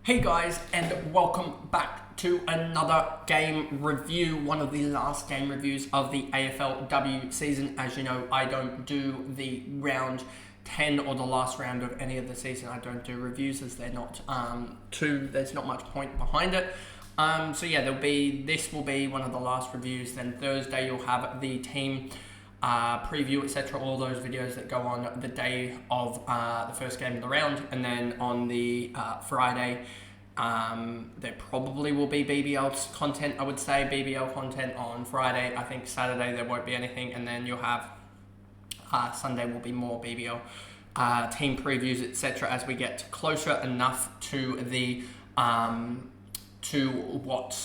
Hey guys, and welcome back to another game review, one of the last game reviews of the AFLW season. As you know, I don't do the round 10 or the last round of any of the season. I don't do reviews as they're not there's not much point behind it. So yeah, this will be one of the last reviews. Then Thursday you'll have the team preview, etc. All those videos that go on the day of the first game of the round, and then on the Friday there probably will be BBL content. I would say BBL content on Friday. I think Saturday there won't be anything, and then you'll have Sunday will be more BBL team previews, etc. as we get closer enough to the to what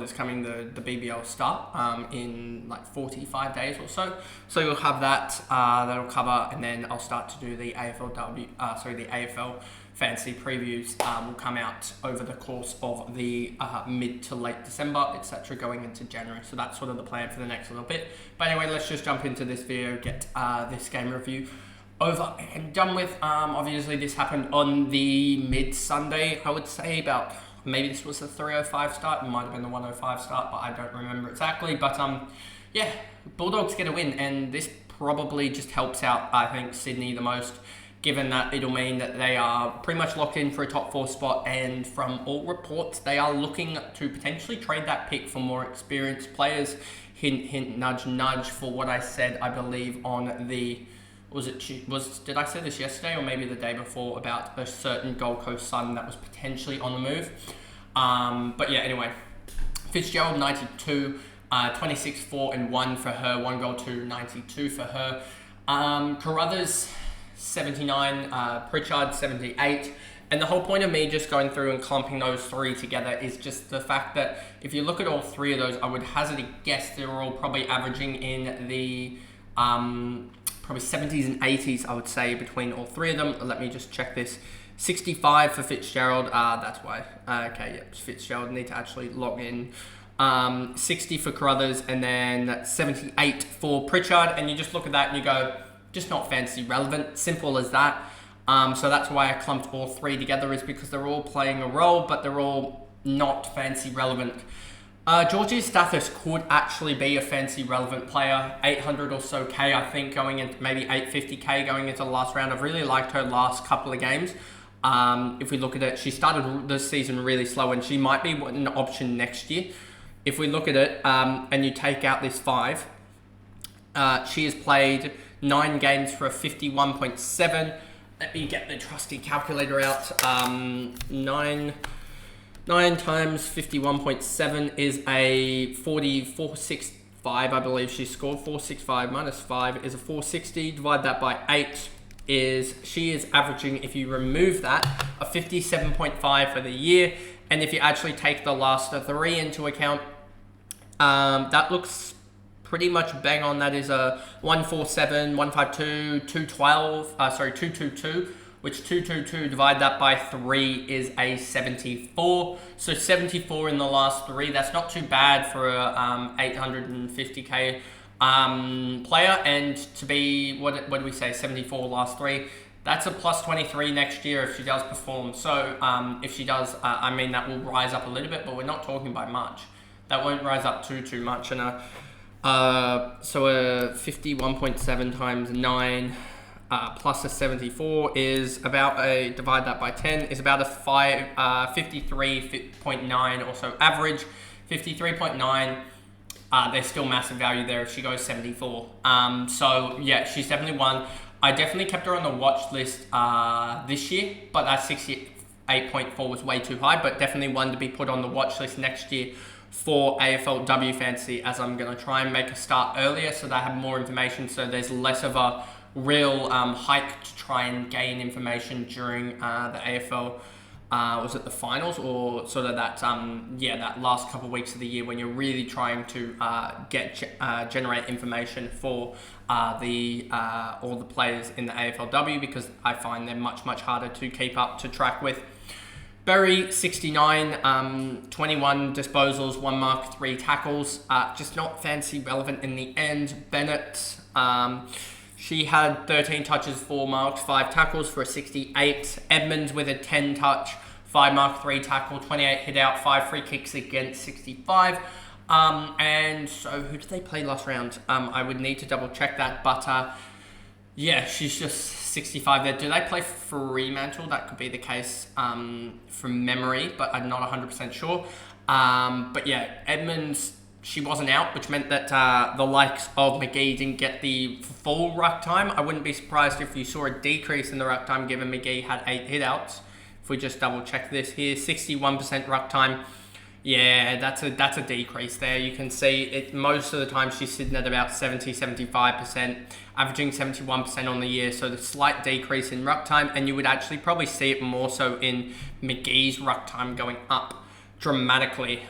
is coming, the BBL start in like 45 days or so. So you'll have that that'll cover, and then I'll start to do the the AFL fantasy previews. Will come out over the course of the mid to late December, etc., going into January. So that's sort of the plan for the next little bit. But anyway, let's just jump into this video, get this game review over and done with. Obviously this happened on the mid-Sunday, I would say, about maybe this was the 3:05 start, it might have been the 1:05 start, but I don't remember exactly. But yeah, Bulldogs get a win, and this probably just helps out, I think, Sydney the most, given that it'll mean that they are pretty much locked in for a top 4 spot, and from all reports they are looking to potentially trade that pick for more experienced players. Hint, hint, nudge, nudge, for what I said, I believe, on the did I say this yesterday or maybe the day before, about a certain Gold Coast Sun that was potentially on the move. But yeah, anyway, Fitzgerald 92, 26, 4 and 1 for her, 1 goal to 92 for her. Carruthers 79, Pritchard 78. And the whole point of me just going through and clumping those three together is just the fact that if you look at all three of those, I would hazard a guess they're all probably averaging in the probably 70s and 80s, I would say, between all three of them. Let me just check this. 65 for Fitzgerald. That's why. Okay, yep, Fitzgerald. Need to actually log in. 60 for Carruthers, and then 78 for Pritchard. And you just look at that and you go, just not fantasy relevant. Simple as that. So that's why I clumped all three together, is because they're all playing a role, but they're all not fantasy relevant. Georgia's Stathis could actually be a fancy relevant player, 800 or so K, I think, going into maybe 850K going into the last round. I've really liked her last couple of games. If we look at it, she started this season really slow, and she might be an option next year. If we look at it, and you take out this 5, she has played 9 games for a 51.7. Let me get the trusty calculator out. 9 times 51.7 is a 465, I believe she scored. 465 minus 5 is a 460. Divide that by 8 she is averaging, if you remove that, a 57.5 for the year. And if you actually take the last 3 into account, that looks pretty much bang on. That is a 147, 152, 222. Which 222, divide that by 3 is a 74. So 74 in the last 3. That's not too bad for a 850K player. And to be, what do we say, 74 last 3. That's a plus 23 next year if she does perform. So if she does, I mean, that will rise up a little bit, but we're not talking by much. That won't rise up too much. And so a 51.7 times 9 plus a 74 is about divide that by 10, is about a 53.9 or so average. 53.9, there's still massive value there if she goes 74. So yeah, she's definitely one. I definitely kept her on the watch list this year, but that 68.4 was way too high, but definitely one to be put on the watch list next year for AFLW Fantasy, as I'm going to try and make a start earlier so that I have more information, so there's less of a real hike to try and gain information during the AFL, was it the finals, or sort of that that last couple of weeks of the year when you're really trying to generate information for all the players in the AFLW, because I find they're much harder to keep up to track with. Berry, 69, 21 disposals, 1 mark, 3 tackles. Just not fancy relevant in the end. Bennett, she had 13 touches, 4 marks, 5 tackles for a 68. Edmonds with a 10 touch, 5 mark, 3 tackle, 28 hit out, 5 free kicks against 65. And so who did they play last round? I would need to double check that, but yeah, she's just 65 there. Do they play Fremantle? That could be the case from memory, but I'm not 100% sure. But yeah, Edmonds, she wasn't out, which meant that the likes of McGee didn't get the full ruck time. I wouldn't be surprised if you saw a decrease in the ruck time, given McGee had 8 hit-outs. If we just double check this here, 61% ruck time. Yeah, that's a decrease there. You can see it most of the time she's sitting at about 70-75%, averaging 71% on the year. So the slight decrease in ruck time, and you would actually probably see it more so in McGee's ruck time going up dramatically.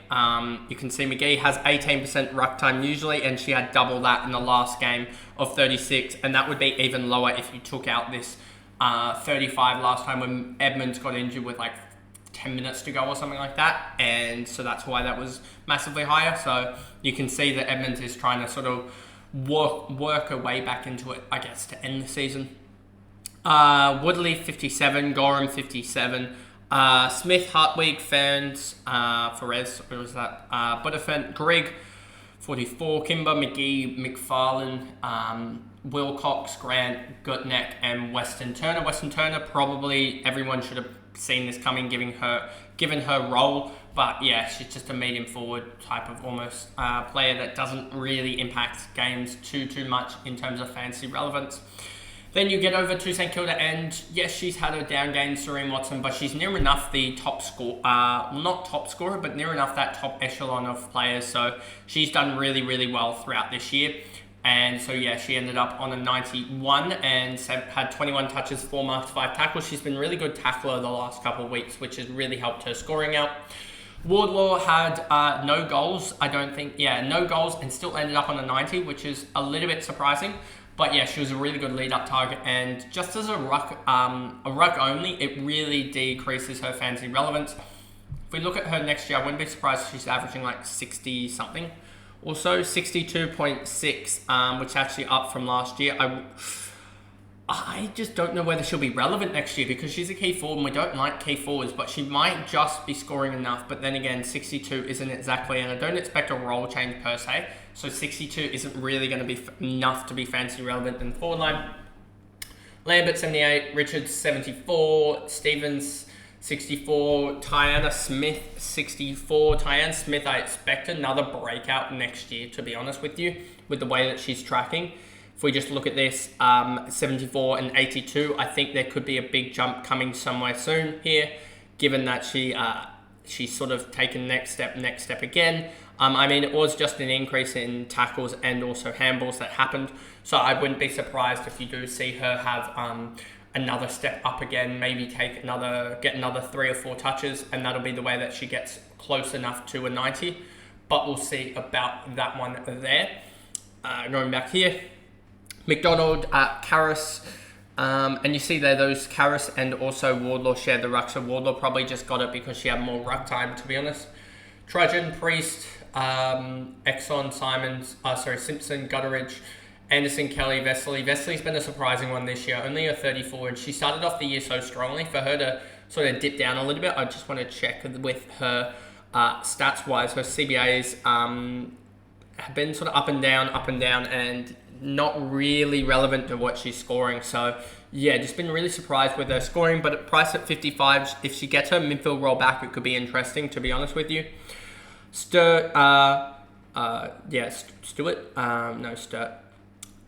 You can see McGee has 18% ruck time usually, and she had double that in the last game of 36, and that would be even lower if you took out this 35 last time when Edmonds got injured with like 10 minutes to go or something like that, and so that's why that was massively higher. So you can see that Edmonds is trying to sort of work her way back into it, I guess, to end the season. Woodley 57, Gorham 57, Smith, Hartwig, Ferns, Ferez, what was that? Butterfent, Grigg 44, Kimber, McGee, McFarlane, Wilcox, Grant, Gutneck, and Weston Turner. Weston Turner, probably everyone should have seen this coming, given her role, but yeah, she's just a medium forward type of almost player that doesn't really impact games too much in terms of fantasy relevance. Then you get over to St Kilda, and yes, she's had a down game, Serene Watson, but she's near enough the top score, not top scorer, but near enough that top echelon of players. So she's done really well throughout this year. And so, yeah, she ended up on a 91 and had 21 touches, 4 marks, 5 tackles. She's been really good tackler the last couple of weeks, which has really helped her scoring out. Wardlaw had no goals, I don't think. Yeah, no goals, and still ended up on a 90, which is a little bit surprising. But yeah, she was a really good lead-up target. And just as a ruck only, it really decreases her fantasy relevance. If we look at her next year, I wouldn't be surprised if she's averaging like 60-something. Also 62.6, which is actually up from last year. I just don't know whether she'll be relevant next year because she's a key forward and we don't like key forwards, but she might just be scoring enough. But then again, 62 isn't exactly, and I don't expect a role change per se. So 62 isn't really going to be enough to be fantasy relevant in the forward line. Lambert 78, Richards 74, Stevens 64, Tiana Smith 64. Tiana Smith, I expect another breakout next year, to be honest with you, with the way that she's tracking. If we just look at this, 74 and 82, I think there could be a big jump coming somewhere soon here, given that she's sort of taken next step again. I mean, it was just an increase in tackles and also handballs that happened, so I wouldn't be surprised if you do see her have another step up again, maybe get another 3 or 4 touches, and that'll be the way that she gets close enough to a 90. But we'll see about that one there. Going back here, McDonald, Karras, and you see there those Karras and also Wardlaw share the ruck, so Wardlaw probably just got it because she had more ruck time, to be honest. Trajan, Priest, Exxon, Simpson, Gutteridge, Anderson, Kelly, Vesely. Vesely's been a surprising one this year, only a 34, and she started off the year so strongly. For her to sort of dip down a little bit, I just want to check with her stats-wise. Her CBAs have been sort of up and down, and not really relevant to what she's scoring. So, yeah, just been really surprised with her scoring, but at price at 55, if she gets her midfield roll back, it could be interesting, to be honest with you. Sturt.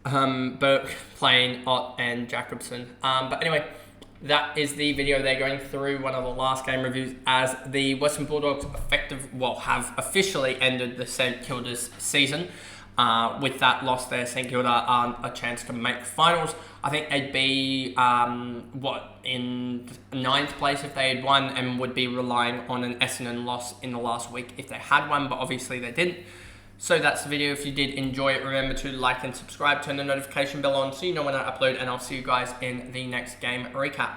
Burke, Plain, Ott, and Jacobson. But anyway, that is the video there going through one of the last game reviews as the Western Bulldogs have officially ended the St Kilda's season. With that loss there, St Kilda aren't a chance to make finals. I think they'd be, in 9th place if they had won, and would be relying on an Essendon loss in the last week if they had one, but obviously they didn't. So that's the video. If you did enjoy it, remember to like and subscribe, turn the notification bell on so you know when I upload, and I'll see you guys in the next game recap.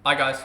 Bye guys.